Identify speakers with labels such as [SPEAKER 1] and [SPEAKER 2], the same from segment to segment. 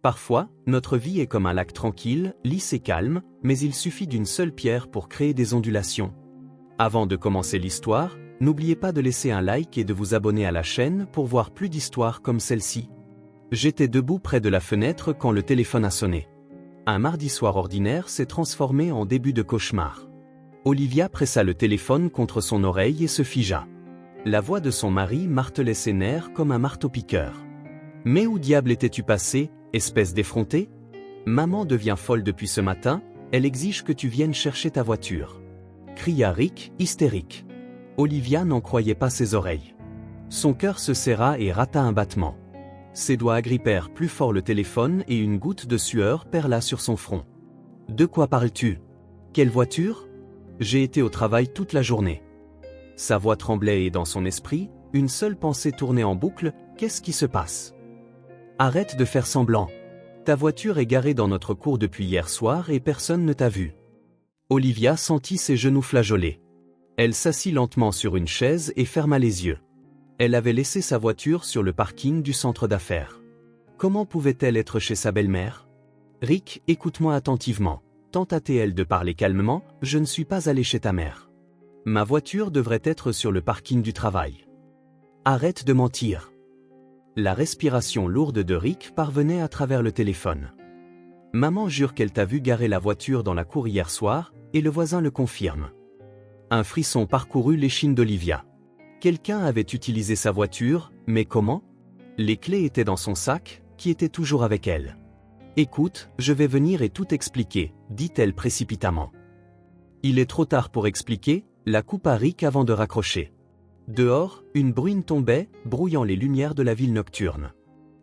[SPEAKER 1] Parfois, notre vie est comme un lac tranquille, lisse et calme, mais il suffit d'une seule pierre pour créer des ondulations. Avant de commencer l'histoire, n'oubliez pas de laisser un like et de vous abonner à la chaîne pour voir plus d'histoires comme celle-ci. J'étais debout près de la fenêtre quand le téléphone a sonné. Un mardi soir ordinaire s'est transformé en début de cauchemar. Olivia pressa le téléphone contre son oreille et se figea. La voix de son mari martelait ses nerfs comme un marteau-piqueur. « Mais où diable étais-tu passé, espèce d'effronté ? Maman devient folle depuis ce matin, elle exige que tu viennes chercher ta voiture. » cria Rick, hystérique. Olivia n'en croyait pas ses oreilles. Son cœur se serra et rata un battement. Ses doigts agrippèrent plus fort le téléphone et une goutte de sueur perla sur son front. « De quoi parles-tu ? Quelle voiture ? J'ai été au travail toute la journée. » Sa voix tremblait et dans son esprit, une seule pensée tournait en boucle, « Qu'est-ce qui se passe ? Arrête de faire semblant. Ta voiture est garée dans notre cour depuis hier soir et personne ne t'a vu. » Olivia sentit ses genoux flageoler. Elle s'assit lentement sur une chaise et ferma les yeux. Elle avait laissé sa voiture sur le parking du centre d'affaires. Comment pouvait-elle être chez sa belle-mère ? « Rick, écoute-moi attentivement. » tenta-t-elle de parler calmement, « Je ne suis pas allé chez ta mère. Ma voiture devrait être sur le parking du travail. Arrête de mentir. » La respiration lourde de Rick parvenait à travers le téléphone. Maman jure qu'elle t'a vu garer la voiture dans la cour hier soir, et le voisin le confirme. Un frisson parcourut l'échine d'Olivia. Quelqu'un avait utilisé sa voiture, mais comment ? Les clés étaient dans son sac, qui était toujours avec elle. Écoute, je vais venir et tout expliquer, dit-elle précipitamment. Il est trop tard pour expliquer, la coupa Rick avant de raccrocher. Dehors, une bruine tombait, brouillant les lumières de la ville nocturne.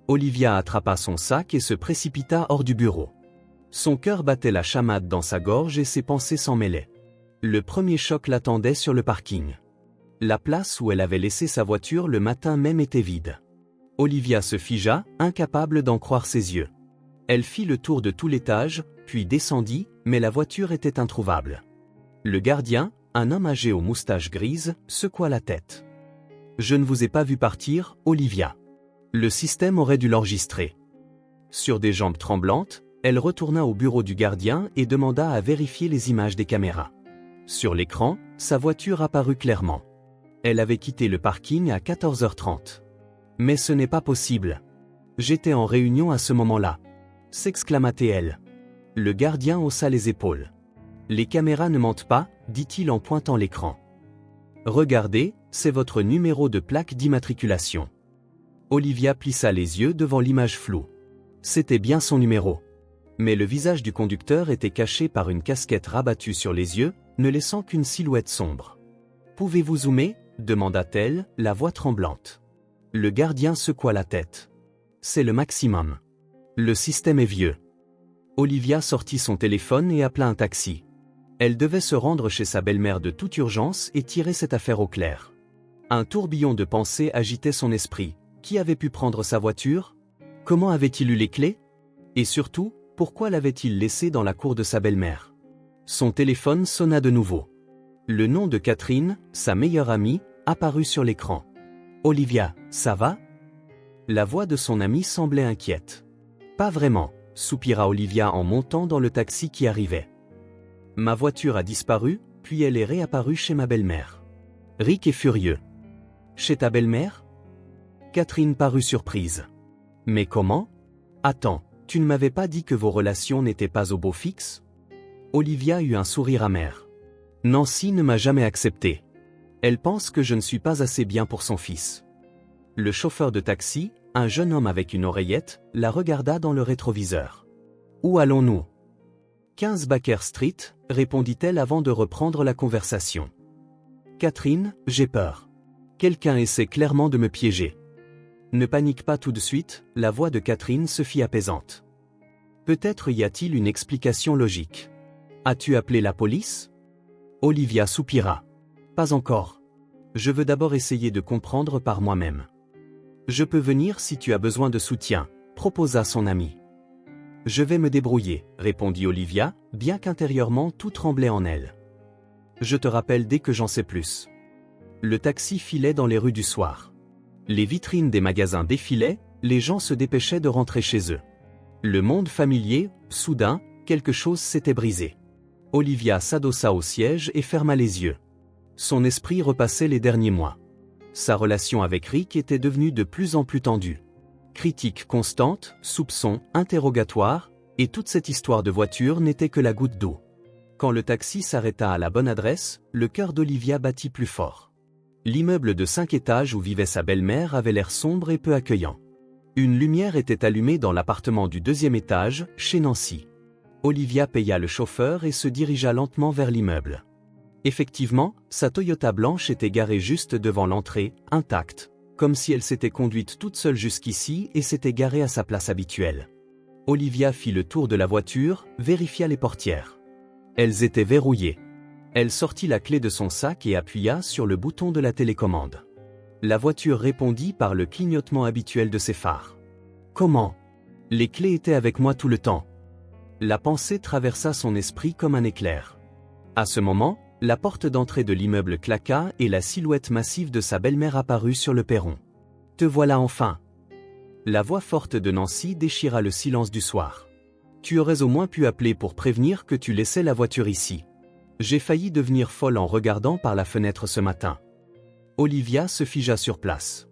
[SPEAKER 1] Olivia attrapa son sac et se précipita hors du bureau. Son cœur battait la chamade dans sa gorge et ses pensées s'en mêlaient. Le premier choc l'attendait sur le parking. La place où elle avait laissé sa voiture le matin même était vide. Olivia se figea, incapable d'en croire ses yeux. Elle fit le tour de tout l'étage, puis descendit, mais la voiture était introuvable. Le gardien, un homme âgé aux moustaches grises, secoua la tête. « Je ne vous ai pas vu partir, Olivia. » Le système aurait dû l'enregistrer. Sur des jambes tremblantes, elle retourna au bureau du gardien et demanda à vérifier les images des caméras. Sur l'écran, sa voiture apparut clairement. Elle avait quitté le parking à 14h30. « Mais ce n'est pas possible. J'étais en réunion à ce moment-là. » s'exclama-t-elle. Le gardien haussa les épaules. « Les caméras ne mentent pas, dit-il en pointant l'écran. Regardez, c'est votre numéro de plaque d'immatriculation. » Olivia plissa les yeux devant l'image floue. C'était bien son numéro. Mais le visage du conducteur était caché par une casquette rabattue sur les yeux, ne laissant qu'une silhouette sombre. « Pouvez-vous zoomer ? demanda-t-elle, la voix tremblante. Le gardien secoua la tête. « C'est le maximum. Le système est vieux. » Olivia sortit son téléphone et appela un taxi. Elle devait se rendre chez sa belle-mère de toute urgence et tirer cette affaire au clair. Un tourbillon de pensées agitait son esprit. Qui avait pu prendre sa voiture ? Comment avait-il eu les clés ? Et surtout, pourquoi l'avait-il laissée dans la cour de sa belle-mère ? Son téléphone sonna de nouveau. Le nom de Catherine, sa meilleure amie, apparut sur l'écran. « Olivia, ça va ?» La voix de son amie semblait inquiète. « Pas vraiment », soupira Olivia en montant dans le taxi qui arrivait. « Ma voiture a disparu, puis elle est réapparue chez ma belle-mère. » Rick est furieux. « Chez ta belle-mère ?» Catherine parut surprise. « Mais comment ? Attends, tu ne m'avais pas dit que vos relations n'étaient pas au beau fixe ?» Olivia eut un sourire amer. « Nancy ne m'a jamais accepté. Elle pense que je ne suis pas assez bien pour son fils. » Le chauffeur de taxi, un jeune homme avec une oreillette, la regarda dans le rétroviseur. « Où allons-nous ? » 15 Baker Street, répondit-elle avant de reprendre la conversation. « Catherine, j'ai peur. Quelqu'un essaie clairement de me piéger. » Ne panique pas tout de suite, la voix de Catherine se fit apaisante. Peut-être y a-t-il une explication logique. As-tu appelé la police ? Olivia soupira. Pas encore. Je veux d'abord essayer de comprendre par moi-même. Je peux venir si tu as besoin de soutien, proposa son ami. Je vais me débrouiller, répondit Olivia, bien qu'intérieurement tout tremblait en elle. Je te rappelle dès que j'en sais plus. Le taxi filait dans les rues du soir. Les vitrines des magasins défilaient, les gens se dépêchaient de rentrer chez eux. Le monde familier, soudain, quelque chose s'était brisé. Olivia s'adossa au siège et ferma les yeux. Son esprit repassait les derniers mois. Sa relation avec Rick était devenue de plus en plus tendue. Critiques constantes, soupçons, interrogatoires, et toute cette histoire de voiture n'était que la goutte d'eau. Quand le taxi s'arrêta à la bonne adresse, le cœur d'Olivia battit plus fort. L'immeuble de 5 étages où vivait sa belle-mère avait l'air sombre et peu accueillant. Une lumière était allumée dans l'appartement du 2e étage, chez Nancy. Olivia paya le chauffeur et se dirigea lentement vers l'immeuble. Effectivement, sa Toyota blanche était garée juste devant l'entrée, intacte, comme si elle s'était conduite toute seule jusqu'ici et s'était garée à sa place habituelle. Olivia fit le tour de la voiture, vérifia les portières. Elles étaient verrouillées. Elle sortit la clé de son sac et appuya sur le bouton de la télécommande. La voiture répondit par le clignotement habituel de ses phares. Comment? Les clés étaient avec moi tout le temps. La pensée traversa son esprit comme un éclair. À ce moment, la porte d'entrée de l'immeuble claqua et la silhouette massive de sa belle-mère apparut sur le perron. « Te voilà enfin !» La voix forte de Nancy déchira le silence du soir. « Tu aurais au moins pu appeler pour prévenir que tu laissais la voiture ici. J'ai failli devenir folle en regardant par la fenêtre ce matin. » Olivia se figea sur place.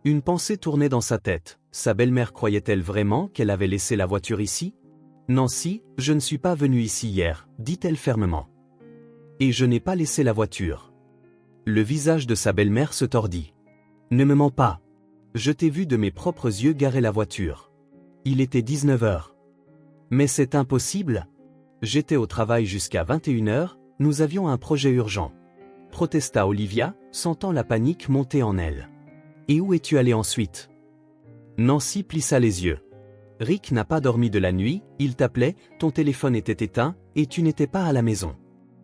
[SPEAKER 1] Une pensée tournait dans sa tête. Sa belle-mère croyait-elle vraiment qu'elle avait laissé la voiture ici? « Nancy, je ne suis pas venue ici hier, dit-elle fermement. Et je n'ai pas laissé la voiture. » Le visage de sa belle-mère se tordit. « Ne me mens pas. Je t'ai vu de mes propres yeux garer la voiture. Il était 19 heures. »« Mais c'est impossible. J'étais au travail jusqu'à 21 heures, nous avions un projet urgent. » Protesta Olivia, sentant la panique monter en elle. « Et où es-tu allé ensuite ?» Nancy plissa les yeux. « Rick n'a pas dormi de la nuit, il t'appelait, ton téléphone était éteint, et tu n'étais pas à la maison.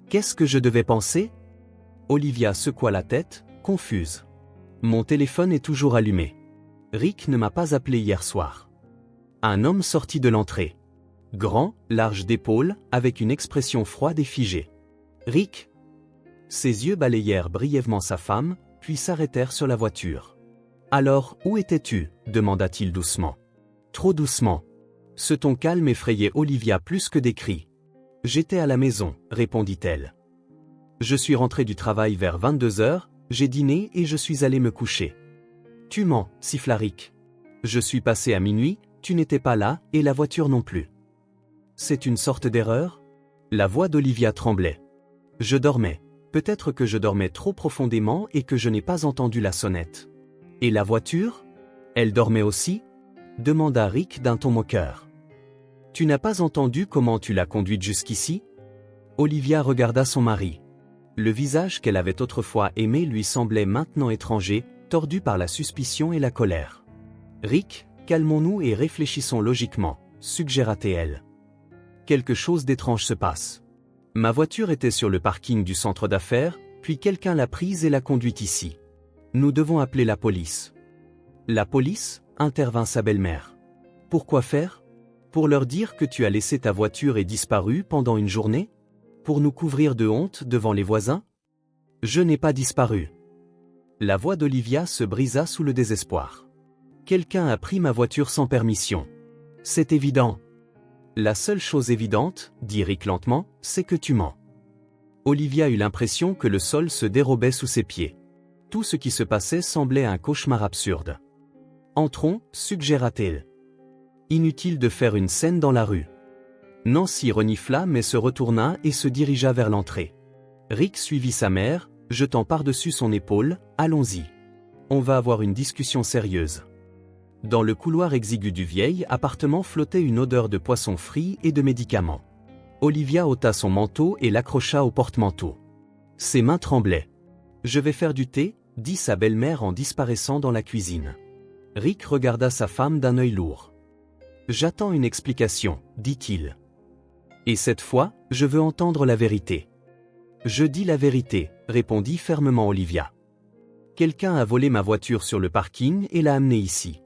[SPEAKER 1] Qu'est-ce que je devais penser ?» Olivia secoua la tête, confuse. « Mon téléphone est toujours allumé. Rick ne m'a pas appelé hier soir. » Un homme sortit de l'entrée. Grand, large d'épaules, avec une expression froide et figée. « Rick ?» Ses yeux balayèrent brièvement sa femme, puis s'arrêtèrent sur la voiture. « Alors, où étais-tu » demanda-t-il doucement. Trop doucement. Ce ton calme effrayait Olivia plus que des cris. « J'étais à la maison, répondit-elle. Je suis rentré du travail vers 22 heures, j'ai dîné et je suis allé me coucher. »« Tu mens, siffla Rick. Je suis passé à minuit, tu n'étais pas là, et la voiture non plus. »« C'est une sorte d'erreur ?» La voix d'Olivia tremblait. « Je dormais. Peut-être que je dormais trop profondément et que je n'ai pas entendu la sonnette. »« Et la voiture ? Elle dormait aussi ?» demanda Rick d'un ton moqueur. « Tu n'as pas entendu comment tu l'as conduite jusqu'ici ?» Olivia regarda son mari. Le visage qu'elle avait autrefois aimé lui semblait maintenant étranger, tordu par la suspicion et la colère. « Rick, calmons-nous et réfléchissons logiquement, suggéra-t-elle. Quelque chose d'étrange se passe. Ma voiture était sur le parking du centre d'affaires, puis quelqu'un l'a prise et l'a conduite ici. Nous devons appeler la police. »« La police ?» intervint sa belle-mère. « Pourquoi faire ? Pour leur dire que tu as laissé ta voiture et disparu pendant une journée ? Pour nous couvrir de honte devant les voisins ? Je n'ai pas disparu. » La voix d'Olivia se brisa sous le désespoir. « Quelqu'un a pris ma voiture sans permission. C'est évident. » La seule chose évidente, dit Rick lentement, c'est que tu mens. Olivia eut l'impression que le sol se dérobait sous ses pieds. Tout ce qui se passait semblait un cauchemar absurde. « Entrons, suggéra-t-elle. Inutile de faire une scène dans la rue. » Nancy renifla mais se retourna et se dirigea vers l'entrée. Rick suivit sa mère, jetant par-dessus son épaule, « Allons-y. On va avoir une discussion sérieuse. » Dans le couloir exigu du vieil appartement flottait une odeur de poisson frit et de médicaments. Olivia ôta son manteau et l'accrocha au porte-manteau. Ses mains tremblaient. « Je vais faire du thé » dit sa belle-mère en disparaissant dans la cuisine. Rick regarda sa femme d'un œil lourd. « J'attends une explication, dit-il. Et cette fois, je veux entendre la vérité. »« Je dis la vérité, » répondit fermement Olivia. « Quelqu'un a volé ma voiture sur le parking et l'a amenée ici.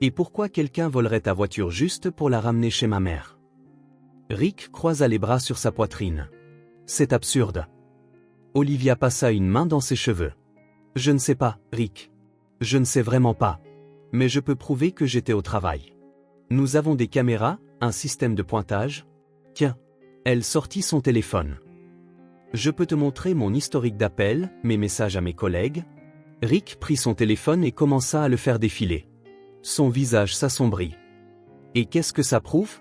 [SPEAKER 1] Et pourquoi quelqu'un volerait ta voiture juste pour la ramener chez ma mère ?» Rick croisa les bras sur sa poitrine. « C'est absurde. » Olivia passa une main dans ses cheveux. « Je ne sais pas, Rick. Je ne sais vraiment pas. Mais je peux prouver que j'étais au travail. » Nous avons des caméras, un système de pointage. Tiens. Elle sortit son téléphone. Je peux te montrer mon historique d'appels, mes messages à mes collègues. Rick prit son téléphone et commença à le faire défiler. Son visage s'assombrit. Et qu'est-ce que ça prouve?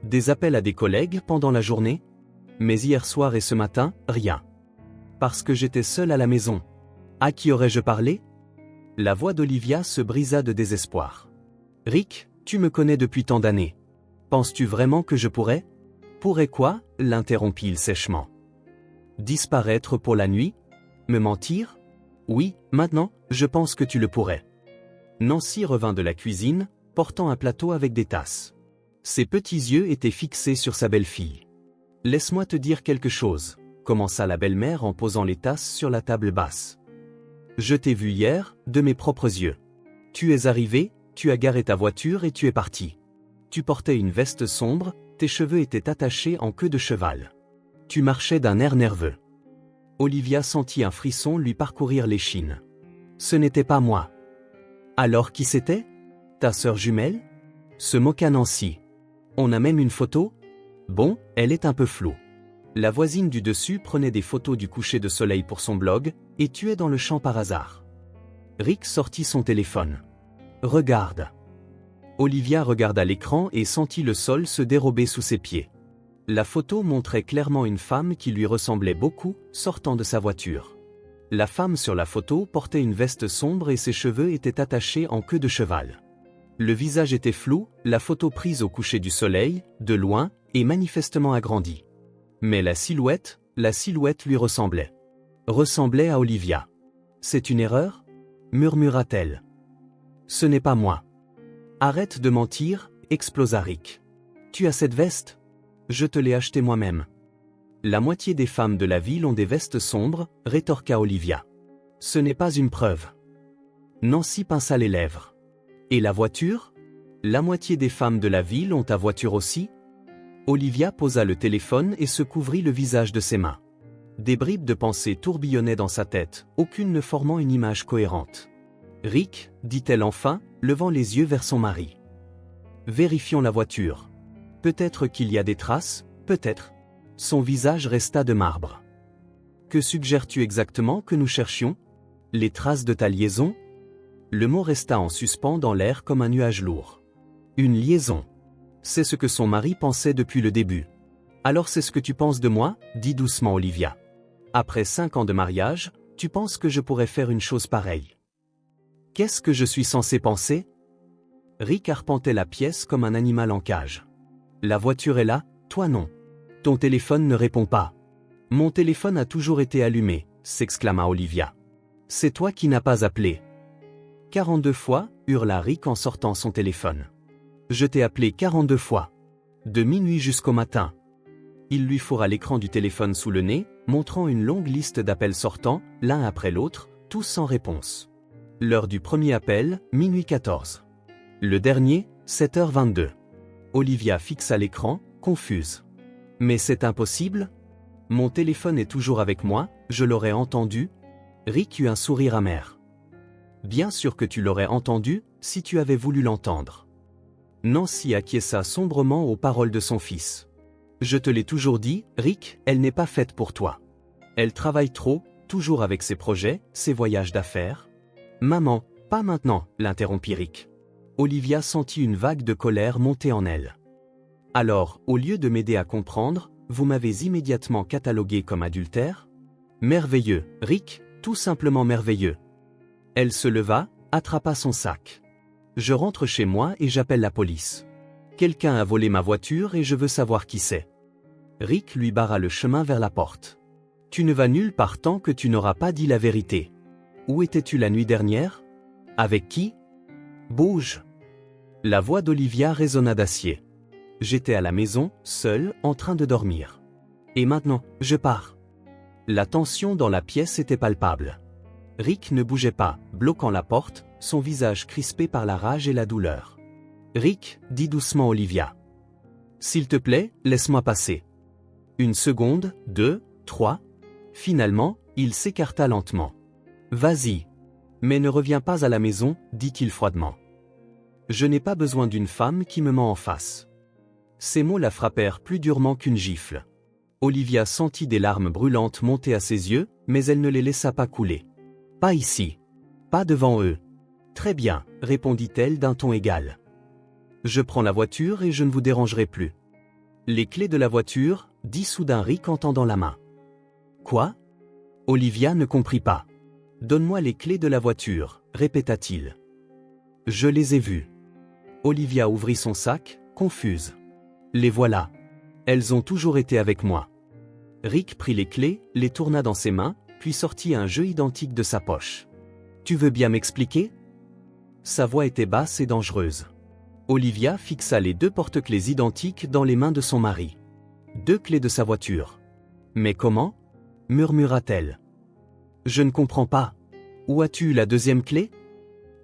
[SPEAKER 1] Des appels à des collègues pendant la journée? Mais hier soir et ce matin, rien. Parce que j'étais seul à la maison. À qui aurais-je parlé? La voix d'Olivia se brisa de désespoir. Rick, tu me connais depuis tant d'années. Penses-tu vraiment que je pourrais? Pourrais quoi? L'interrompit-il sèchement. Disparaître pour la nuit? Me mentir? Oui, maintenant, je pense que tu le pourrais. Nancy revint de la cuisine, portant un plateau avec des tasses. Ses petits yeux étaient fixés sur sa belle-fille. Laisse-moi te dire quelque chose, commença la belle-mère en posant les tasses sur la table basse. Je t'ai vu hier, de mes propres yeux. Tu es arrivé, tu as garé ta voiture et tu es parti. Tu portais une veste sombre, tes cheveux étaient attachés en queue de cheval. Tu marchais d'un air nerveux. Olivia sentit un frisson lui parcourir l'échine. Ce n'était pas moi. Alors qui c'était? Ta sœur jumelle? Se moqua Nancy. On a même une photo? Bon, elle est un peu floue. La voisine du dessus prenait des photos du coucher de soleil pour son blog, et tu es dans le champ par hasard. Rick sortit son téléphone. Regarde. Olivia regarda l'écran et sentit le sol se dérober sous ses pieds. La photo montrait clairement une femme qui lui ressemblait beaucoup, sortant de sa voiture. La femme sur la photo portait une veste sombre et ses cheveux étaient attachés en queue de cheval. Le visage était flou, la photo prise au coucher du soleil, de loin, et manifestement agrandie. Mais la silhouette lui ressemblait. Ressemblait à Olivia. C'est une erreur? Murmura-t-elle. Ce n'est pas moi. Arrête de mentir, explosa Rick. Tu as cette veste? Je te l'ai achetée moi-même. La moitié des femmes de la ville ont des vestes sombres, rétorqua Olivia. Ce n'est pas une preuve. Nancy pinça les lèvres. Et la voiture? La moitié des femmes de la ville ont ta voiture aussi? Olivia posa le téléphone et se couvrit le visage de ses mains. Des bribes de pensée tourbillonnaient dans sa tête, aucune ne formant une image cohérente. Rick, dit-elle enfin, levant les yeux vers son mari. Vérifions la voiture. Peut-être qu'il y a des traces, peut-être. Son visage resta de marbre. Que suggères-tu exactement que nous cherchions? Les traces de ta liaison? Le mot resta en suspens dans l'air comme un nuage lourd. Une liaison. C'est ce que son mari pensait depuis le début. Alors c'est ce que tu penses de moi? Dit doucement Olivia. Après 5 ans de mariage, tu penses que je pourrais faire une chose pareille? Qu'est-ce que je suis censé penser? Rick arpentait la pièce comme un animal en cage. La voiture est là, toi non. Ton téléphone ne répond pas. Mon téléphone a toujours été allumé, s'exclama Olivia. C'est toi qui n'as pas appelé. 42 fois, hurla Rick en sortant son téléphone. Je t'ai appelé 42 fois. De minuit jusqu'au matin. Il lui fourra l'écran du téléphone sous le nez, montrant une longue liste d'appels sortants, l'un après l'autre, tous sans réponse. L'heure du premier appel, minuit 14. Le dernier, 7h22. Olivia fixa l'écran, confuse. Mais c'est impossible? Mon téléphone est toujours avec moi, je l'aurais entendu? Rick eut un sourire amer. Bien sûr que tu l'aurais entendu, si tu avais voulu l'entendre. Nancy acquiesça sombrement aux paroles de son fils. Je te l'ai toujours dit, Rick, elle n'est pas faite pour toi. Elle travaille trop, toujours avec ses projets, ses voyages d'affaires. Maman, pas maintenant, l'interrompit Rick. Olivia sentit une vague de colère monter en elle. Alors, au lieu de m'aider à comprendre, vous m'avez immédiatement catalogué comme adultère? Merveilleux, Rick, tout simplement merveilleux. Elle se leva, attrapa son sac. Je rentre chez moi et j'appelle la police. Quelqu'un a volé ma voiture et je veux savoir qui c'est. Rick lui barra le chemin vers la porte. Tu ne vas nulle part tant que tu n'auras pas dit la vérité. Où étais-tu la nuit dernière? Avec qui? Bouge. La voix d'Olivia résonna d'acier. J'étais à la maison, seul, en train de dormir. Et maintenant, je pars. La tension dans la pièce était palpable. Rick ne bougeait pas, bloquant la porte, son visage crispé par la rage et la douleur. Rick, dit doucement Olivia. S'il te plaît, laisse-moi passer. Une seconde, 2, 3. Finalement, il s'écarta lentement. Vas-y. Mais ne reviens pas à la maison, dit-il froidement. Je n'ai pas besoin d'une femme qui me ment en face. Ces mots la frappèrent plus durement qu'une gifle. Olivia sentit des larmes brûlantes monter à ses yeux, mais elle ne les laissa pas couler. Pas ici. Pas devant eux. Très bien, répondit-elle d'un ton égal. Je prends la voiture et je ne vous dérangerai plus. Les clés de la voiture, dit soudain Rick en tendant la main. Quoi? Olivia ne comprit pas. Donne-moi les clés de la voiture, répéta-t-il. Je les ai vues. Olivia ouvrit son sac, confuse. Les voilà. Elles ont toujours été avec moi. Rick prit les clés, les tourna dans ses mains, puis sortit un jeu identique de sa poche. Tu veux bien m'expliquer? Sa voix était basse et dangereuse. Olivia fixa les 2 porte-clés identiques dans les mains de son mari. 2 clés de sa voiture. Mais comment? Murmura-t-elle. Je ne comprends pas. Où as-tu eu la 2e clé?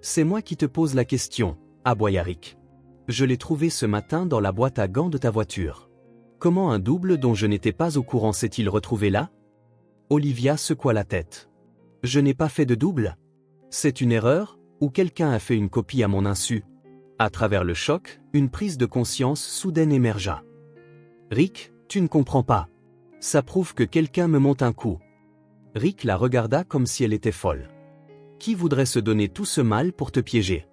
[SPEAKER 1] C'est moi qui te pose la question, aboya Rick. Je l'ai trouvée ce matin dans la boîte à gants de ta voiture. Comment un double dont je n'étais pas au courant s'est-il retrouvé là? Olivia secoua la tête. Je n'ai pas fait de double. C'est une erreur, ou quelqu'un a fait une copie à mon insu. À travers le choc, une prise de conscience soudaine émergea. Rick, tu ne comprends pas. Ça prouve que quelqu'un me monte un coup. Rick la regarda comme si elle était folle. Qui voudrait se donner tout ce mal pour te piéger?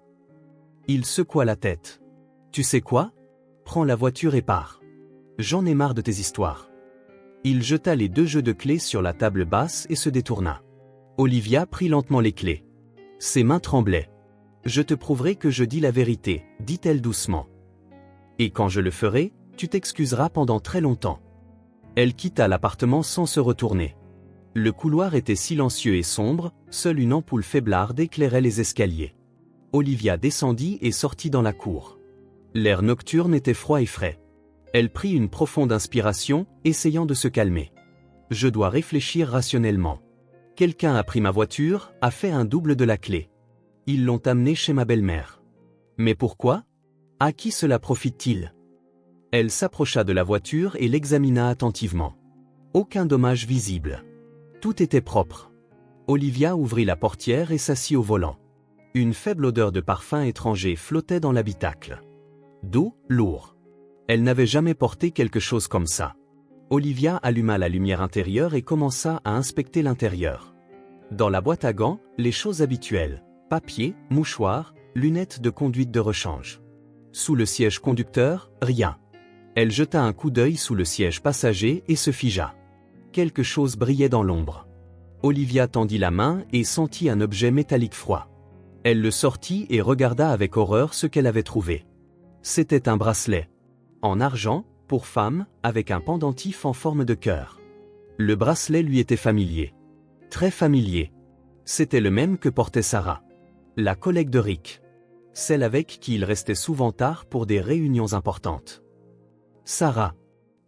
[SPEAKER 1] Il secoua la tête. Tu sais quoi? Prends la voiture et pars. J'en ai marre de tes histoires. Il jeta les 2 jeux de clés sur la table basse et se détourna. Olivia prit lentement les clés. Ses mains tremblaient. Je te prouverai que je dis la vérité, dit-elle doucement. Et quand je le ferai, tu t'excuseras pendant très longtemps. Elle quitta l'appartement sans se retourner. Le couloir était silencieux et sombre, seule une ampoule faiblarde éclairait les escaliers. Olivia descendit et sortit dans la cour. L'air nocturne était froid et frais. Elle prit une profonde inspiration, essayant de se calmer. Je dois réfléchir rationnellement. Quelqu'un a pris ma voiture, a fait un double de la clé. Ils l'ont amenée chez ma belle-mère. Mais pourquoi? À qui cela profite-t-il? Elle s'approcha de la voiture et l'examina attentivement. Aucun dommage visible. Tout était propre. Olivia ouvrit la portière et s'assit au volant. Une faible odeur de parfum étranger flottait dans l'habitacle. Doux, lourd. Elle n'avait jamais porté quelque chose comme ça. Olivia alluma la lumière intérieure et commença à inspecter l'intérieur. Dans la boîte à gants, les choses habituelles. Papier, mouchoir, lunettes de conduite de rechange. Sous le siège conducteur, rien. Elle jeta un coup d'œil sous le siège passager et se figea. Quelque chose brillait dans l'ombre. Olivia tendit la main et sentit un objet métallique froid. Elle le sortit et regarda avec horreur ce qu'elle avait trouvé. C'était un bracelet. En argent, pour femme, avec un pendentif en forme de cœur. Le bracelet lui était familier. Très familier. C'était le même que portait Sarah. La collègue de Rick. Celle avec qui il restait souvent tard pour des réunions importantes. Sarah.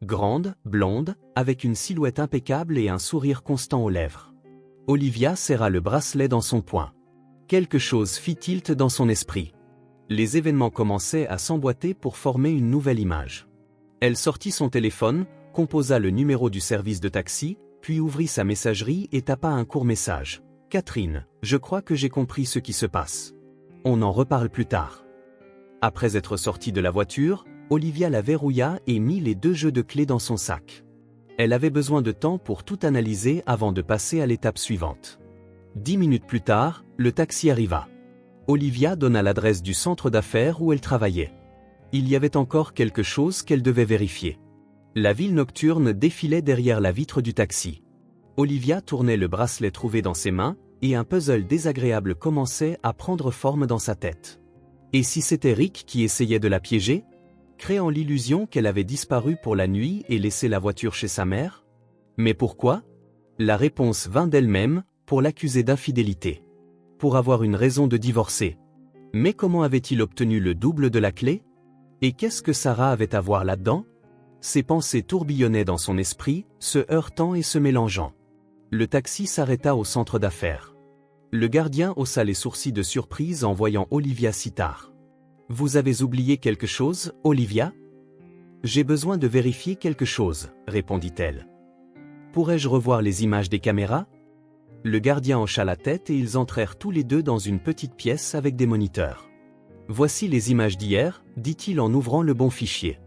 [SPEAKER 1] Grande, blonde, avec une silhouette impeccable et un sourire constant aux lèvres. Olivia serra le bracelet dans son poing. Quelque chose fit tilt dans son esprit. Les événements commençaient à s'emboîter pour former une nouvelle image. Elle sortit son téléphone, composa le numéro du service de taxi, puis ouvrit sa messagerie et tapa un court message. « Catherine, je crois que j'ai compris ce qui se passe. On en reparle plus tard. » Après être sortie de la voiture, Olivia la verrouilla et mit les 2 jeux de clés dans son sac. Elle avait besoin de temps pour tout analyser avant de passer à l'étape suivante. 10 minutes plus tard, le taxi arriva. Olivia donna l'adresse du centre d'affaires où elle travaillait. Il y avait encore quelque chose qu'elle devait vérifier. La ville nocturne défilait derrière la vitre du taxi. Olivia tournait le bracelet trouvé dans ses mains, et un puzzle désagréable commençait à prendre forme dans sa tête. Et si c'était Rick qui essayait de la piéger, créant l'illusion qu'elle avait disparu pour la nuit et laissé la voiture chez sa mère? Mais pourquoi? La réponse vint d'elle-même, pour l'accuser d'infidélité. Pour avoir une raison de divorcer. Mais comment avait-il obtenu le double de la clé? Et qu'est-ce que Sarah avait à voir là-dedans? Ses pensées tourbillonnaient dans son esprit, se heurtant et se mélangeant. Le taxi s'arrêta au centre d'affaires. Le gardien haussa les sourcils de surprise en voyant Olivia si tard. « Vous avez oublié quelque chose, Olivia ?»« J'ai besoin de vérifier quelque chose, » répondit-elle. « Pourrais-je revoir les images des caméras ?» Le gardien hocha la tête et ils entrèrent tous les deux dans une petite pièce avec des moniteurs. Voici les images d'hier, dit-il en ouvrant le bon fichier.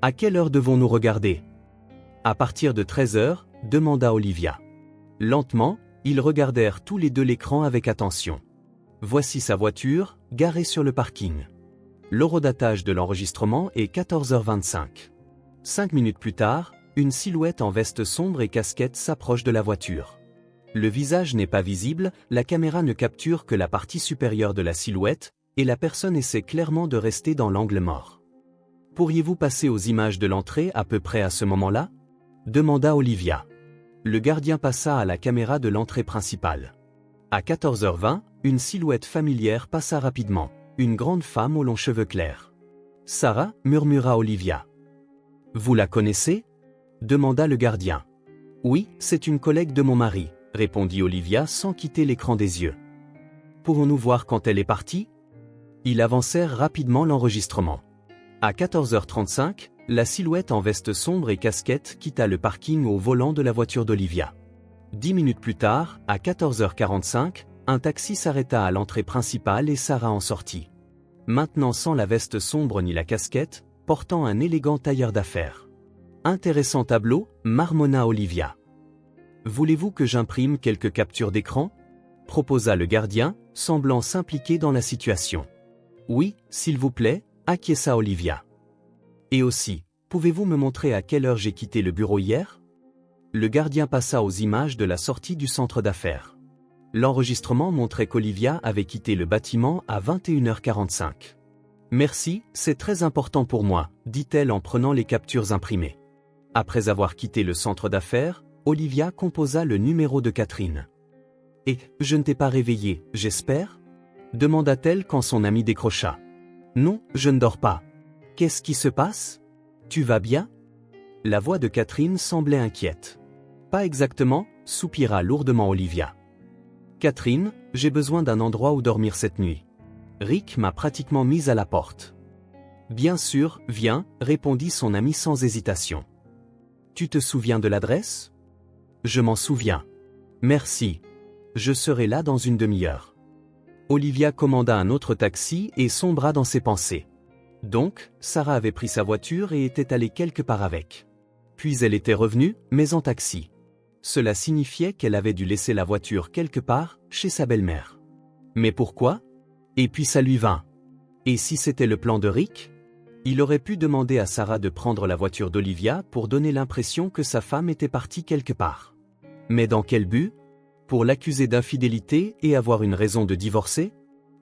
[SPEAKER 1] À quelle heure devons-nous regarder? À partir de 13 heures, demanda Olivia. Lentement, ils regardèrent tous les deux l'écran avec attention. Voici sa voiture, garée sur le parking. L'horodatage de l'enregistrement est 14h25. 5 minutes plus tard, une silhouette en veste sombre et casquette s'approche de la voiture. Le visage n'est pas visible, la caméra ne capture que la partie supérieure de la silhouette, et la personne essaie clairement de rester dans l'angle mort. Pourriez-vous passer aux images de l'entrée à peu près à ce moment-là? Demanda Olivia. Le gardien passa à la caméra de l'entrée principale. À 14h20, une silhouette familière passa rapidement, une grande femme aux longs cheveux clairs. Sarah, murmura Olivia. Vous la connaissez? Demanda le gardien. Oui, c'est une collègue de mon mari, répondit Olivia sans quitter l'écran des yeux. Pourrons-nous voir quand elle est partie? Ils avancèrent rapidement l'enregistrement. À 14h35, la silhouette en veste sombre et casquette quitta le parking au volant de la voiture d'Olivia. 10 minutes plus tard, à 14h45, un taxi s'arrêta à l'entrée principale et Sarah en sortit. Maintenant sans la veste sombre ni la casquette, portant un élégant tailleur d'affaires. Intéressant tableau, marmonna Olivia. Voulez-vous que j'imprime quelques captures d'écran? Proposa le gardien, semblant s'impliquer dans la situation. Oui, s'il vous plaît, acquiesça Olivia. Et aussi, pouvez-vous me montrer à quelle heure j'ai quitté le bureau hier? Le gardien passa aux images de la sortie du centre d'affaires. L'enregistrement montrait qu'Olivia avait quitté le bâtiment à 21h45. Merci, c'est très important pour moi, dit-elle en prenant les captures imprimées. Après avoir quitté le centre d'affaires, Olivia composa le numéro de Catherine. Et, je ne t'ai pas réveillé, j'espère? Demanda-t-elle quand son ami décrocha. Non, je ne dors pas. Qu'est-ce qui se passe? Tu vas bien? La voix de Catherine semblait inquiète. Pas exactement, soupira lourdement Olivia. Catherine, j'ai besoin d'un endroit où dormir cette nuit. Rick m'a pratiquement mise à la porte. Bien sûr, viens, répondit son ami sans hésitation. Tu te souviens de l'adresse? Je m'en souviens. Merci. Je serai là dans une demi-heure. Olivia commanda un autre taxi et sombra dans ses pensées. Donc, Sarah avait pris sa voiture et était allée quelque part avec. Puis elle était revenue, mais en taxi. Cela signifiait qu'elle avait dû laisser la voiture quelque part, chez sa belle-mère. Mais pourquoi? Et puis ça lui vint. Et si c'était le plan de Rick? Il aurait pu demander à Sarah de prendre la voiture d'Olivia pour donner l'impression que sa femme était partie quelque part. Mais dans quel but? Pour l'accuser d'infidélité et avoir une raison de divorcer?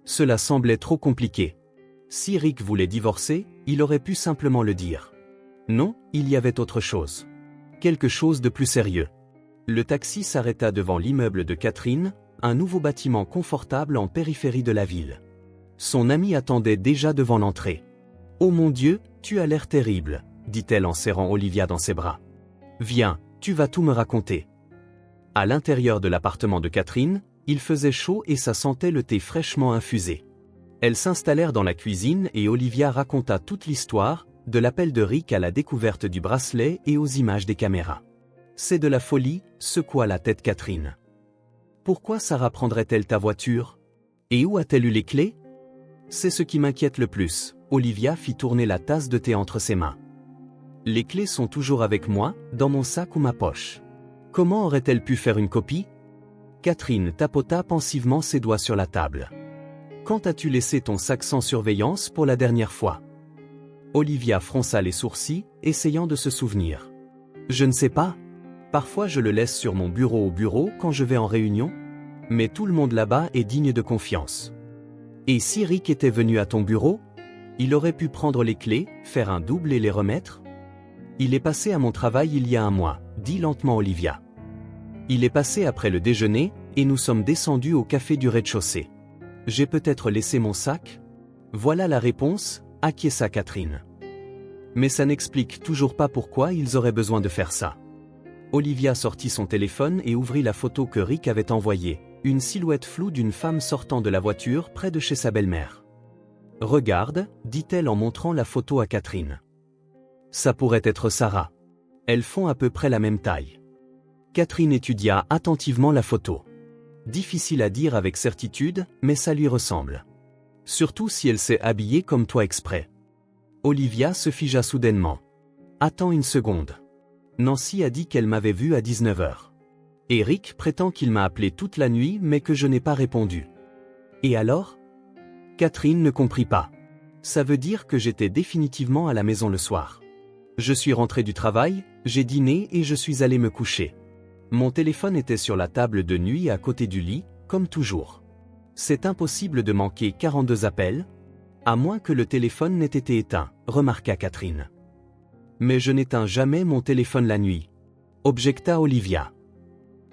[SPEAKER 1] Cela semblait trop compliqué. Si Rick voulait divorcer, il aurait pu simplement le dire. Non, il y avait autre chose. Quelque chose de plus sérieux. Le taxi s'arrêta devant l'immeuble de Catherine, un nouveau bâtiment confortable en périphérie de la ville. Son amie attendait déjà devant l'entrée. « Oh mon Dieu, tu as l'air terrible », dit-elle en serrant Olivia dans ses bras. « Viens, tu vas tout me raconter. » À l'intérieur de l'appartement de Catherine, il faisait chaud et ça sentait le thé fraîchement infusé. Elles s'installèrent dans la cuisine et Olivia raconta toute l'histoire, de l'appel de Rick à la découverte du bracelet et aux images des caméras. C'est de la folie, secoua la tête Catherine. Pourquoi Sarah prendrait-elle ta voiture? Et où a-t-elle eu les clés? C'est ce qui m'inquiète le plus. Olivia fit tourner la tasse de thé entre ses mains. Les clés sont toujours avec moi, dans mon sac ou ma poche. Comment aurait-elle pu faire une copie? Catherine tapota pensivement ses doigts sur la table. Quand as-tu laissé ton sac sans surveillance pour la dernière fois? Olivia fronça les sourcils, essayant de se souvenir. Je ne sais pas. Parfois je le laisse sur mon bureau au bureau quand je vais en réunion. Mais tout le monde là-bas est digne de confiance. Et si Rick était venu à ton bureau? Il aurait pu prendre les clés, faire un double et les remettre? Il est passé à mon travail il y a un mois, dit lentement Olivia. Il est passé après le déjeuner, et nous sommes descendus au café du rez-de-chaussée. J'ai peut-être laissé mon sac? Voilà la réponse, acquiesça Catherine. Mais ça n'explique toujours pas pourquoi ils auraient besoin de faire ça. Olivia sortit son téléphone et ouvrit la photo que Rick avait envoyée, une silhouette floue d'une femme sortant de la voiture près de chez sa belle-mère. Regarde, dit-elle en montrant la photo à Catherine. Ça pourrait être Sarah. Elles font à peu près la même taille. Catherine étudia attentivement la photo. Difficile à dire avec certitude, mais ça lui ressemble. Surtout si elle s'est habillée comme toi exprès. Olivia se figea soudainement. Attends une seconde. Nancy a dit qu'elle m'avait vu à 19h. Eric prétend qu'il m'a appelé toute la nuit mais que je n'ai pas répondu. Et alors? Catherine ne comprit pas. Ça veut dire que j'étais définitivement à la maison le soir. Je suis rentré du travail, j'ai dîné et je suis allé me coucher. Mon téléphone était sur la table de nuit à côté du lit, comme toujours. C'est impossible de manquer 42 appels, à moins que le téléphone n'ait été éteint, remarqua Catherine. Mais je n'éteins jamais mon téléphone la nuit, objecta Olivia.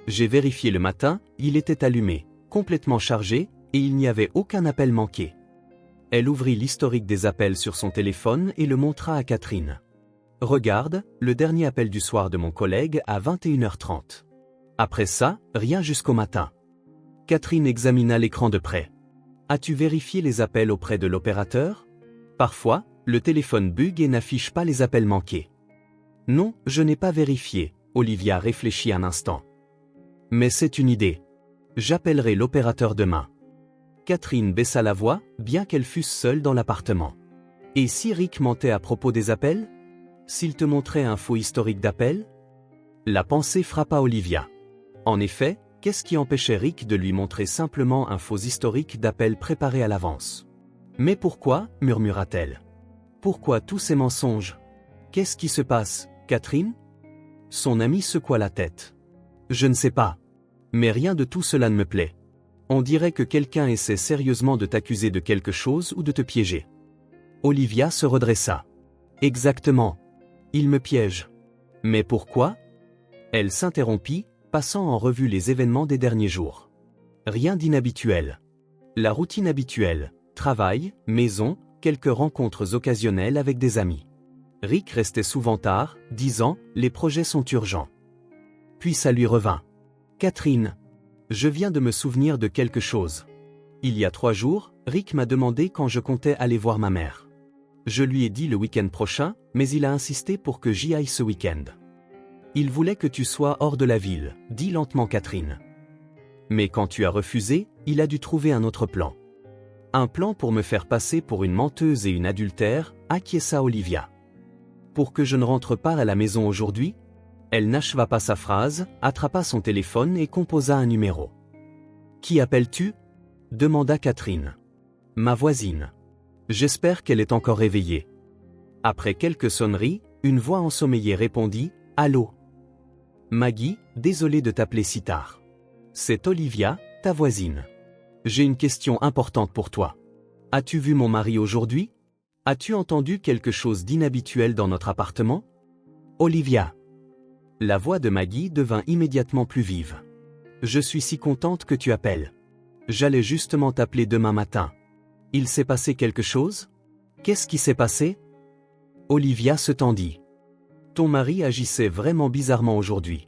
[SPEAKER 1] J'ai vérifié le matin, il était allumé, complètement chargé, et il n'y avait aucun appel manqué. Elle ouvrit l'historique des appels sur son téléphone et le montra à Catherine. Regarde, le dernier appel du soir de mon collègue à 21h30. Après ça, rien jusqu'au matin. Catherine examina l'écran de près. As-tu vérifié les appels auprès de l'opérateur? Parfois, le téléphone bug et n'affiche pas les appels manqués. Non, je n'ai pas vérifié, Olivia réfléchit un instant. Mais c'est une idée. J'appellerai l'opérateur demain. Catherine baissa la voix, bien qu'elle fût seule dans l'appartement. Et si Rick mentait à propos des appels? S'il te montrait un faux historique d'appels? La pensée frappa Olivia. En effet, qu'est-ce qui empêchait Rick de lui montrer simplement un faux historique d'appels préparé à l'avance? Mais pourquoi, murmura-t-elle. Pourquoi tous ces mensonges? Qu'est-ce qui se passe, Catherine? Son amie secoua la tête. Je ne sais pas. Mais rien de tout cela ne me plaît. On dirait que quelqu'un essaie sérieusement de t'accuser de quelque chose ou de te piéger. Olivia se redressa. Exactement. Il me piège. Mais pourquoi? Elle s'interrompit, passant en revue les événements des derniers jours. Rien d'inhabituel. La routine habituelle, travail, maison, quelques rencontres occasionnelles avec des amis. Rick restait souvent tard, disant « les projets sont urgents ». Puis ça lui revint. Catherine. Je viens de me souvenir de quelque chose. Il y a 3 jours, Rick m'a demandé quand je comptais aller voir ma mère. Je lui ai dit le week-end prochain, mais il a insisté pour que j'y aille ce week-end. Il voulait que tu sois hors de la ville, dit lentement Catherine. Mais quand tu as refusé, il a dû trouver un autre plan. Un plan pour me faire passer pour une menteuse et une adultère, acquiesça Olivia. Pour que je ne rentre pas à la maison aujourd'hui? Elle n'acheva pas sa phrase, attrapa son téléphone et composa un numéro. Qui appelles-tu? Demanda Catherine. Ma voisine. J'espère qu'elle est encore réveillée. Après quelques sonneries, une voix ensommeillée répondit « Allô? Maggie, désolée de t'appeler si tard. C'est Olivia, ta voisine. J'ai une question importante pour toi. As-tu vu mon mari aujourd'hui? As-tu entendu quelque chose d'inhabituel dans notre appartement? Olivia. La voix de Maggie devint immédiatement plus vive. Je suis si contente que tu appelles. J'allais justement t'appeler demain matin. Il s'est passé quelque chose? Qu'est-ce qui s'est passé? Olivia se tendit. Ton mari agissait vraiment bizarrement aujourd'hui.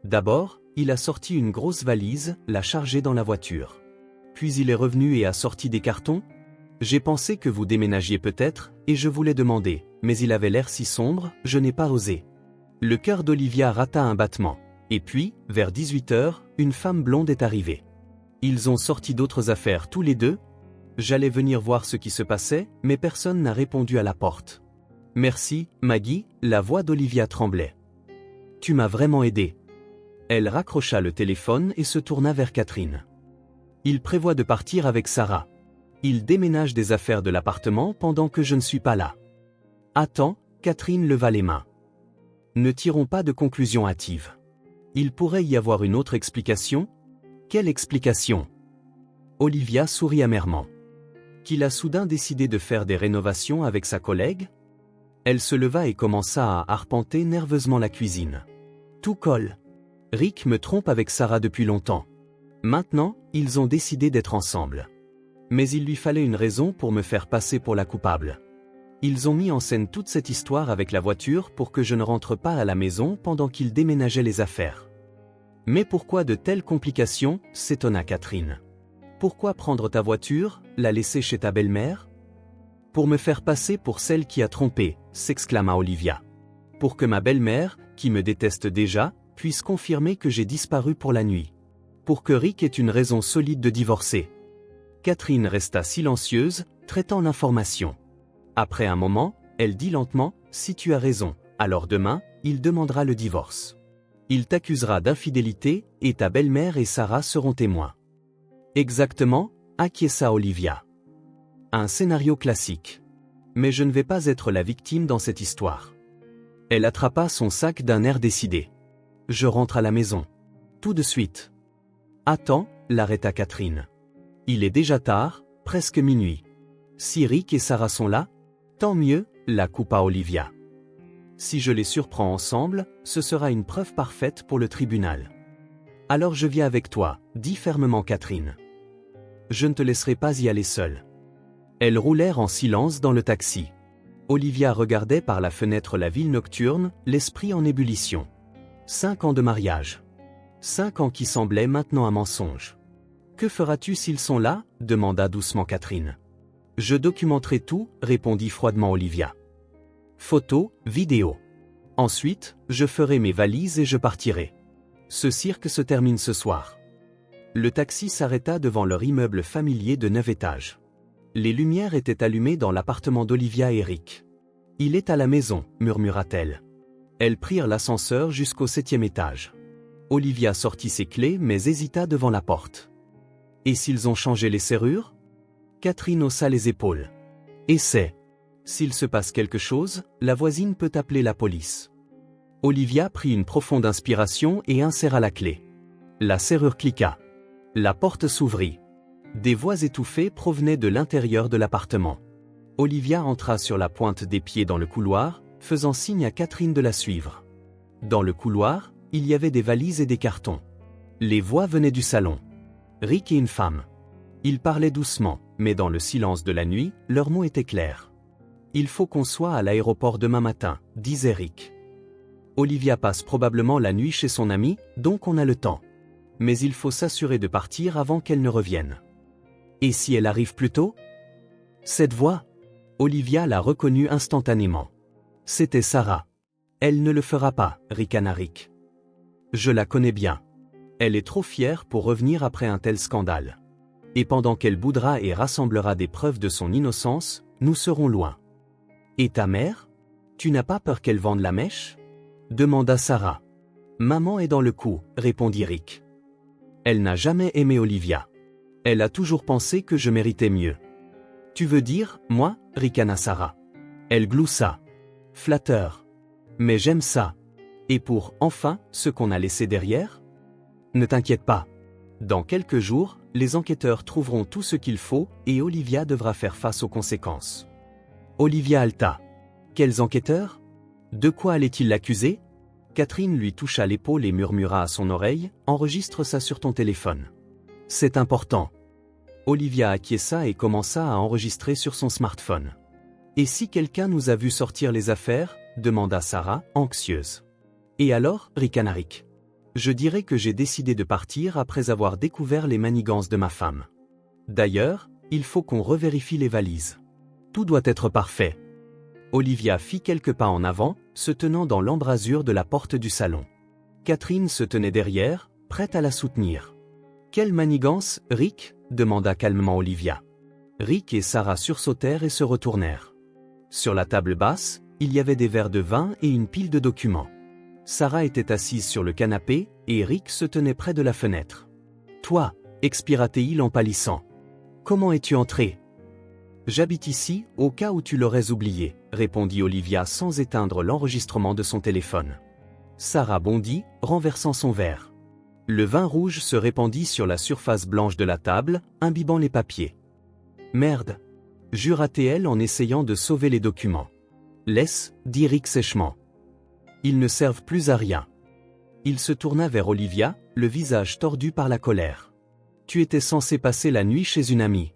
[SPEAKER 1] D'abord, il a sorti une grosse valise, l'a chargée dans la voiture. Puis il est revenu et a sorti des cartons. J'ai pensé que vous déménagiez peut-être, et je voulais demander, mais il avait l'air si sombre, je n'ai pas osé. Le cœur d'Olivia rata un battement. Et puis, vers 18h, une femme blonde est arrivée. Ils ont sorti d'autres affaires tous les deux. J'allais venir voir ce qui se passait, mais personne n'a répondu à la porte. Merci, Maggie, la voix d'Olivia tremblait. Tu m'as vraiment aidé. Elle raccrocha le téléphone et se tourna vers Catherine. Il prévoit de partir avec Sarah. Il déménage des affaires de l'appartement pendant que je ne suis pas là. Attends, Catherine leva les mains. Ne tirons pas de conclusion hâtive. Il pourrait y avoir une autre explication? Quelle explication? Olivia sourit amèrement. Qu'il a soudain décidé de faire des rénovations avec sa collègue? Elle se leva et commença à arpenter nerveusement la cuisine. Tout colle. Rick me trompe avec Sarah depuis longtemps. Maintenant, ils ont décidé d'être ensemble. Mais il lui fallait une raison pour me faire passer pour la coupable. Ils ont mis en scène toute cette histoire avec la voiture pour que je ne rentre pas à la maison pendant qu'ils déménageaient les affaires. Mais pourquoi de telles complications, s'étonna Catherine. Pourquoi prendre ta voiture, la laisser chez ta belle-mère? Pour me faire passer pour celle qui a trompé, s'exclama Olivia. Pour que ma belle-mère, qui me déteste déjà, puisse confirmer que j'ai disparu pour la nuit. Pour que Rick ait une raison solide de divorcer. Catherine resta silencieuse, traitant l'information. Après un moment, elle dit lentement, « Si tu as raison, alors demain, il demandera le divorce. Il t'accusera d'infidélité, et ta belle-mère et Sarah seront témoins. » Exactement, acquiesça Olivia. Un scénario classique. Mais je ne vais pas être la victime dans cette histoire. Elle attrapa son sac d'un air décidé. Je rentre à la maison. Tout de suite. Attends, l'arrêta Catherine. Il est déjà tard, presque minuit. Si Rick et Sarah sont là, tant mieux, la coupa Olivia. Si je les surprends ensemble, ce sera une preuve parfaite pour le tribunal. Alors je viens avec toi, dit fermement Catherine. Je ne te laisserai pas y aller seule. Elles roulèrent en silence dans le taxi. Olivia regardait par la fenêtre la ville nocturne, l'esprit en ébullition. 5 ans de mariage. 5 ans qui semblaient maintenant un mensonge. Que feras-tu s'ils sont là ? Demanda doucement Catherine. Je documenterai tout, répondit froidement Olivia. Photos, vidéos. Ensuite, je ferai mes valises et je partirai. Ce cirque se termine ce soir. Le taxi s'arrêta devant leur immeuble familier de 9 étages. Les lumières étaient allumées dans l'appartement d'Olivia et Rick. « Il est à la maison », murmura-t-elle. Elles prirent l'ascenseur jusqu'au 7e étage. Olivia sortit ses clés mais hésita devant la porte. « Et s'ils ont changé les serrures ?» Catherine haussa les épaules. « Essaie. S'il se passe quelque chose, la voisine peut appeler la police. » Olivia prit une profonde inspiration et inséra la clé. La serrure cliqua. La porte s'ouvrit. Des voix étouffées provenaient de l'intérieur de l'appartement. Olivia entra sur la pointe des pieds dans le couloir, faisant signe à Catherine de la suivre. Dans le couloir, il y avait des valises et des cartons. Les voix venaient du salon. Rick et une femme. Ils parlaient doucement, mais dans le silence de la nuit, leurs mots étaient clairs. « Il faut qu'on soit à l'aéroport demain matin », disait Rick. Olivia passe probablement la nuit chez son amie, donc on a le temps. Mais il faut s'assurer de partir avant qu'elle ne revienne. Et si elle arrive plus tôt ? Cette voix, Olivia l'a reconnue instantanément. C'était Sarah. Elle ne le fera pas, ricana Rick. Je la connais bien. Elle est trop fière pour revenir après un tel scandale. Et pendant qu'elle boudra et rassemblera des preuves de son innocence, nous serons loin. Et ta mère ? Tu n'as pas peur qu'elle vende la mèche ? Demanda Sarah. Maman est dans le coup, répondit Rick. Elle n'a jamais aimé Olivia. Elle a toujours pensé que je méritais mieux. Tu veux dire, moi, ricana Sarah. Elle gloussa. Flatteur. Mais j'aime ça. Et pour, enfin, ce qu'on a laissé derrière ? Ne t'inquiète pas. Dans quelques jours, les enquêteurs trouveront tout ce qu'il faut et Olivia devra faire face aux conséquences. Olivia halta. Quels enquêteurs ? De quoi allait-il l'accuser ? Catherine lui toucha l'épaule et murmura à son oreille, « Enregistre ça sur ton téléphone. » C'est important. Olivia acquiesça et commença à enregistrer sur son smartphone. « Et si quelqu'un nous a vu sortir les affaires ?» demanda Sarah, anxieuse. « Et alors, ricana Rick ? Je dirais que j'ai décidé de partir après avoir découvert les manigances de ma femme. D'ailleurs, il faut qu'on revérifie les valises. Tout doit être parfait. » Olivia fit quelques pas en avant, se tenant dans l'embrasure de la porte du salon. Catherine se tenait derrière, prête à la soutenir. « Quelle manigance, Rick ?» demanda calmement Olivia. Rick et Sarah sursautèrent et se retournèrent. Sur la table basse, il y avait des verres de vin et une pile de documents. Sarah était assise sur le canapé, et Rick se tenait près de la fenêtre. « Toi » expira-t-il en pâlissant. « Comment es-tu entré ?»« J'habite ici, au cas où tu l'aurais oublié », répondit Olivia sans éteindre l'enregistrement de son téléphone. Sarah bondit, renversant son verre. Le vin rouge se répandit sur la surface blanche de la table, imbibant les papiers. « Merde !» jura-t-elle en essayant de sauver les documents. « Laisse » dit Rick sèchement. « Ils ne servent plus à rien. » Il se tourna vers Olivia, le visage tordu par la colère. « Tu étais censé passer la nuit chez une amie.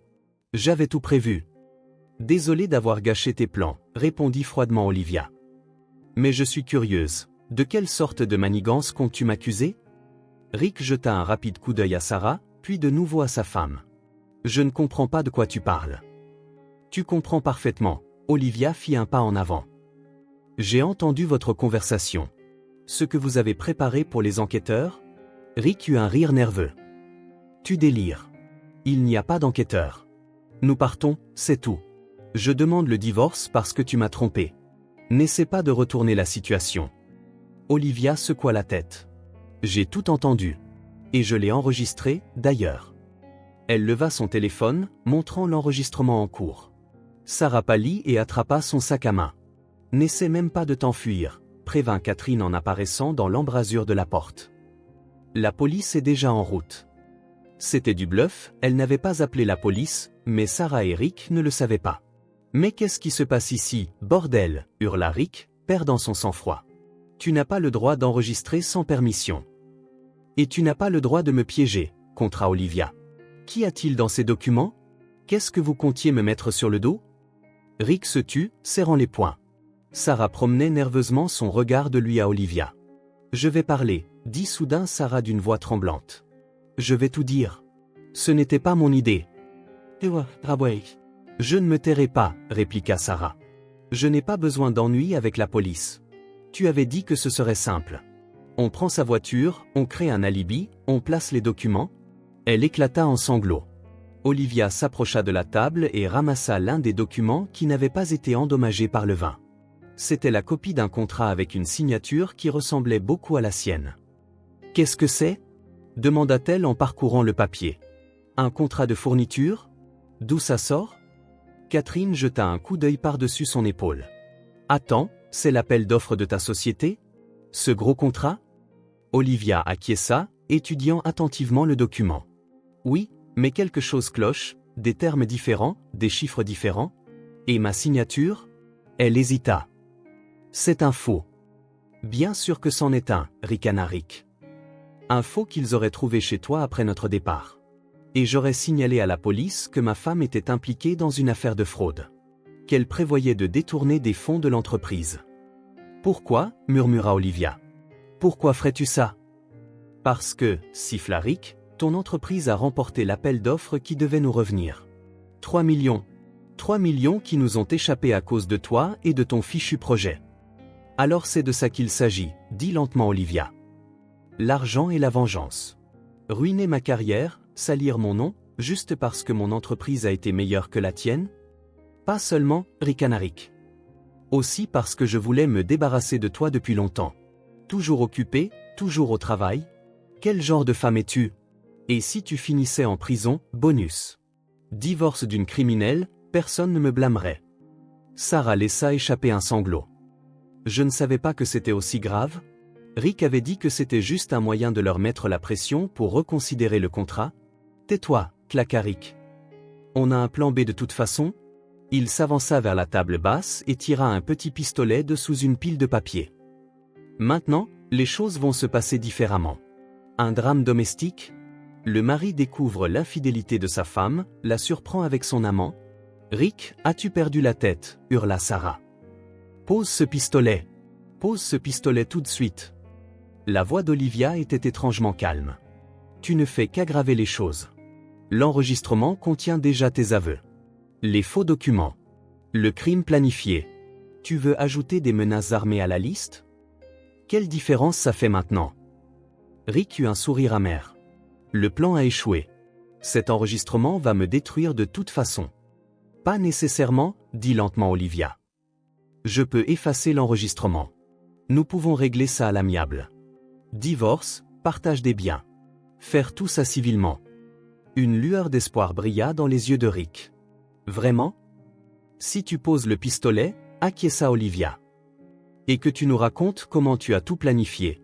[SPEAKER 1] J'avais tout prévu. » « Désolé d'avoir gâché tes plans, » répondit froidement Olivia. « Mais je suis curieuse. De quelle sorte de manigance comptes-tu m'accuser ?» Rick jeta un rapide coup d'œil à Sarah, puis de nouveau à sa femme. « Je ne comprends pas de quoi tu parles. »« Tu comprends parfaitement. » Olivia fit un pas en avant. « J'ai entendu votre conversation. Ce que vous avez préparé pour les enquêteurs ?» Rick eut un rire nerveux. « Tu délires. Il n'y a pas d'enquêteur. Nous partons, c'est tout. Je demande le divorce parce que tu m'as trompé. N'essaie pas de retourner la situation. Olivia secoua la tête. J'ai tout entendu. Et je l'ai enregistré, d'ailleurs. Elle leva son téléphone, montrant l'enregistrement en cours. Sarah pâlit et attrapa son sac à main. N'essaie même pas de t'enfuir, prévint Catherine en apparaissant dans l'embrasure de la porte. La police est déjà en route. C'était du bluff, elle n'avait pas appelé la police, mais Sarah et Rick ne le savaient pas. Mais qu'est-ce qui se passe ici, bordel, hurla Rick, perdant son sang-froid. Tu n'as pas le droit d'enregistrer sans permission. Et tu n'as pas le droit de me piéger, contra Olivia. Qu'y a-t-il dans ces documents? Qu'est-ce que vous comptiez me mettre sur le dos? Rick se tut, serrant les poings. Sarah promenait nerveusement son regard de lui à Olivia. Je vais parler, dit soudain Sarah d'une voix tremblante. Je vais tout dire. Ce n'était pas mon idée. Je ne me tairai pas, répliqua Sarah. Je n'ai pas besoin d'ennui avec la police. Tu avais dit que ce serait simple. On prend sa voiture, on crée un alibi, on place les documents. Elle éclata en sanglots. Olivia s'approcha de la table et ramassa l'un des documents qui n'avait pas été endommagé par le vin. C'était la copie d'un contrat avec une signature qui ressemblait beaucoup à la sienne. « Qu'est-ce que c'est » demanda-t-elle en parcourant le papier. « Un contrat de fourniture ? D'où ça sort ?» Catherine jeta un coup d'œil par-dessus son épaule. « Attends, c'est l'appel d'offres de ta société ? Ce gros contrat ?» Olivia acquiesça, étudiant attentivement le document. « Oui, mais quelque chose cloche, des termes différents, des chiffres différents. Et ma signature ?» Elle hésita. « C'est un faux. »« Bien sûr que c'en est un, » ricana Rick. « Un faux qu'ils auraient trouvé chez toi après notre départ. Et j'aurais signalé à la police que ma femme était impliquée dans une affaire de fraude. Qu'elle prévoyait de détourner des fonds de l'entreprise. »« Pourquoi » murmura Olivia. « Pourquoi ferais-tu ça ?»« Parce que, » siffla Rick, « ton entreprise a remporté l'appel d'offres qui devait nous revenir. 3 millions. 3 millions qui nous ont échappé à cause de toi et de ton fichu projet. » « Alors c'est de ça qu'il s'agit, » dit lentement Olivia. « L'argent et la vengeance. Ruiner ma carrière, salir mon nom, juste parce que mon entreprise a été meilleure que la tienne ? Pas seulement, ricana Rick. Aussi parce que je voulais me débarrasser de toi depuis longtemps. Toujours occupée, toujours au travail. Quel genre de femme es-tu ? Et si tu finissais en prison, bonus. Divorce d'une criminelle, personne ne me blâmerait. » Sarah laissa échapper un sanglot. Je ne savais pas que c'était aussi grave. Rick avait dit que c'était juste un moyen de leur mettre la pression pour reconsidérer le contrat. Tais-toi, claqua Rick. On a un plan B de toute façon. Il s'avança vers la table basse et tira un petit pistolet de sous une pile de papier. Maintenant, les choses vont se passer différemment. Un drame domestique. Le mari découvre l'infidélité de sa femme, la surprend avec son amant. Rick, as-tu perdu la tête ? Hurla Sarah. Pose ce pistolet. Pose ce pistolet tout de suite. La voix d'Olivia était étrangement calme. Tu ne fais qu'aggraver les choses. L'enregistrement contient déjà tes aveux. Les faux documents. Le crime planifié. Tu veux ajouter des menaces armées à la liste ? Quelle différence ça fait maintenant ? Rick eut un sourire amer. Le plan a échoué. Cet enregistrement va me détruire de toute façon. Pas nécessairement, dit lentement Olivia. Je peux effacer l'enregistrement. Nous pouvons régler ça à l'amiable. Divorce, partage des biens. Faire tout ça civilement. Une lueur d'espoir brilla dans les yeux de Rick. Vraiment ? Si tu poses le pistolet, acquiesça Olivia. Et que tu nous racontes comment tu as tout planifié.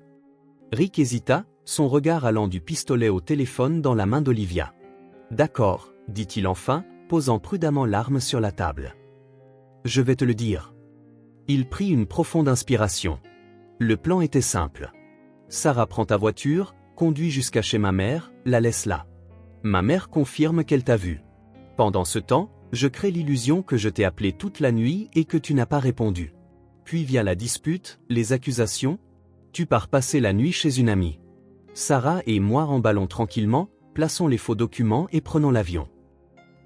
[SPEAKER 1] Rick hésita, son regard allant du pistolet au téléphone dans la main d'Olivia. D'accord, dit-il enfin, posant prudemment l'arme sur la table. Je vais te le dire. Il prit une profonde inspiration. Le plan était simple. Sarah prend ta voiture, conduit jusqu'à chez ma mère, la laisse là. Ma mère confirme qu'elle t'a vu. Pendant ce temps, je crée l'illusion que je t'ai appelé toute la nuit et que tu n'as pas répondu. Puis vient la dispute, les accusations. Tu pars passer la nuit chez une amie. Sarah et moi emballons tranquillement, plaçons les faux documents et prenons l'avion.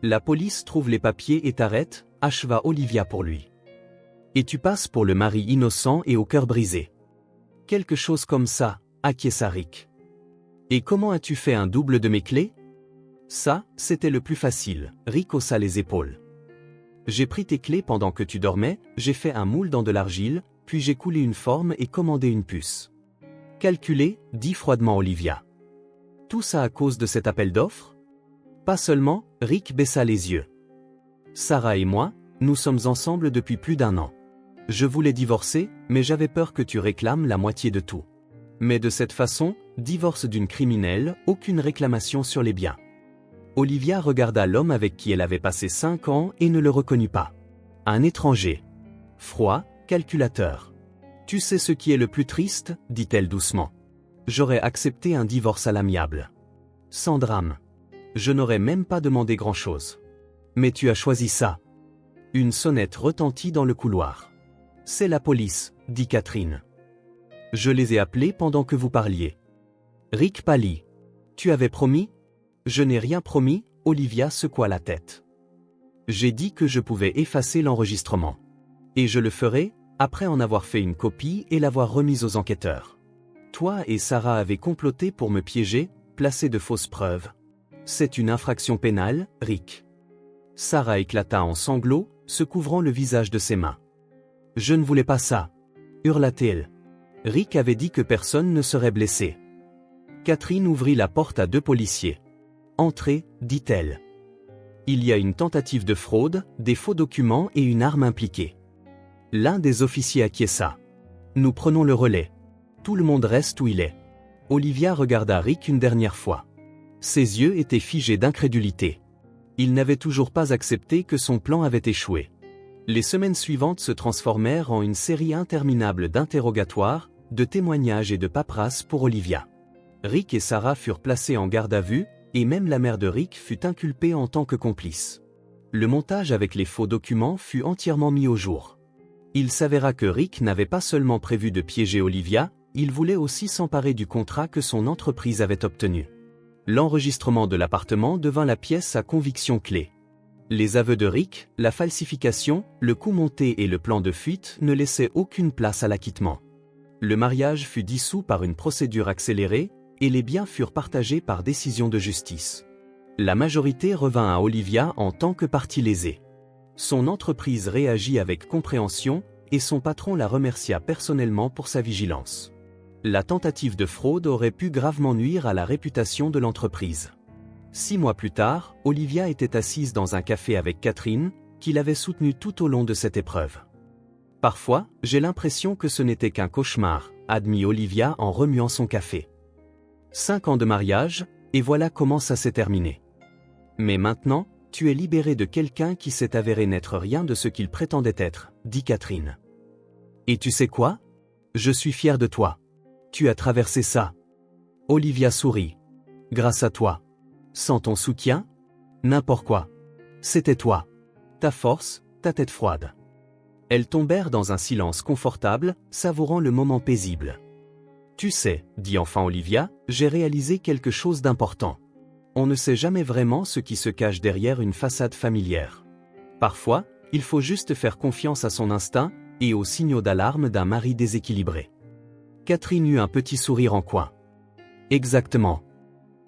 [SPEAKER 1] La police trouve les papiers et t'arrête, acheva Olivia pour lui. Et tu passes pour le mari innocent et au cœur brisé. Quelque chose comme ça, acquiesça Rick. Et comment as-tu fait un double de mes clés ? Ça, c'était le plus facile, Rick haussa les épaules. J'ai pris tes clés pendant que tu dormais, j'ai fait un moule dans de l'argile, puis j'ai coulé une forme et commandé une puce. Calculé, dit froidement Olivia. Tout ça à cause de cet appel d'offres? Pas seulement, Rick baissa les yeux. Sarah et moi, nous sommes ensemble depuis plus d'1 an. Je voulais divorcer, mais j'avais peur que tu réclames la moitié de tout. Mais de cette façon, divorce d'une criminelle, aucune réclamation sur les biens. Olivia regarda l'homme avec qui elle avait passé 5 ans et ne le reconnut pas. Un étranger. Froid, calculateur. Tu sais ce qui est le plus triste, dit-elle doucement. J'aurais accepté un divorce à l'amiable. Sans drame. Je n'aurais même pas demandé grand-chose. Mais tu as choisi ça. Une sonnette retentit dans le couloir. C'est la police, dit Catherine. Je les ai appelés pendant que vous parliez. Rick pâlit. Tu avais promis? Je n'ai rien promis, Olivia secoua la tête. J'ai dit que je pouvais effacer l'enregistrement. Et je le ferai, après en avoir fait une copie et l'avoir remise aux enquêteurs. Toi et Sarah avez comploté pour me piéger, placé de fausses preuves. C'est une infraction pénale, Rick. Sarah éclata en sanglots, se couvrant le visage de ses mains. Je ne voulais pas ça, hurla-t-elle. Rick avait dit que personne ne serait blessé. Catherine ouvrit la porte à 2 policiers. Entrez, dit-elle. Il y a une tentative de fraude, des faux documents et une arme impliquée. L'un des officiers acquiesça. Nous prenons le relais. Tout le monde reste où il est. Olivia regarda Rick une dernière fois. Ses yeux étaient figés d'incrédulité. Il n'avait toujours pas accepté que son plan avait échoué. Les semaines suivantes se transformèrent en une série interminable d'interrogatoires, de témoignages et de paperasses pour Olivia. Rick et Sarah furent placés en garde à vue, et même la mère de Rick fut inculpée en tant que complice. Le montage avec les faux documents fut entièrement mis au jour. Il s'avéra que Rick n'avait pas seulement prévu de piéger Olivia, il voulait aussi s'emparer du contrat que son entreprise avait obtenu. L'enregistrement de l'appartement devint la pièce à conviction clé. Les aveux de Rick, la falsification, le coup monté et le plan de fuite ne laissaient aucune place à l'acquittement. Le mariage fut dissous par une procédure accélérée, et les biens furent partagés par décision de justice. La majorité revint à Olivia en tant que partie lésée. Son entreprise réagit avec compréhension, et son patron la remercia personnellement pour sa vigilance. La tentative de fraude aurait pu gravement nuire à la réputation de l'entreprise. 6 mois plus tard, Olivia était assise dans un café avec Catherine, qui l'avait soutenue tout au long de cette épreuve. Parfois, j'ai l'impression que ce n'était qu'un cauchemar, admit Olivia en remuant son café. 5 ans de mariage, et voilà comment ça s'est terminé. Mais maintenant, tu es libéré de quelqu'un qui s'est avéré n'être rien de ce qu'il prétendait être, dit Catherine. Et tu sais quoi? Je suis fier de toi. Tu as traversé ça. Olivia sourit. Grâce à toi. Sans ton soutien? N'importe quoi. C'était toi. Ta force, ta tête froide. Elles tombèrent dans un silence confortable, savourant le moment paisible. Tu sais, dit enfin Olivia, j'ai réalisé quelque chose d'important. On ne sait jamais vraiment ce qui se cache derrière une façade familière. Parfois, il faut juste faire confiance à son instinct et aux signaux d'alarme d'un mari déséquilibré. Catherine eut un petit sourire en coin. Exactement.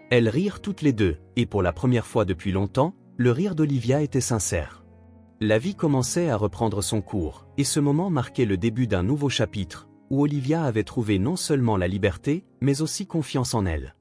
[SPEAKER 1] Elles rirent toutes les deux, et pour la première fois depuis longtemps, le rire d'Olivia était sincère. La vie commençait à reprendre son cours, et ce moment marquait le début d'un nouveau chapitre, où Olivia avait trouvé non seulement la liberté, mais aussi confiance en elle.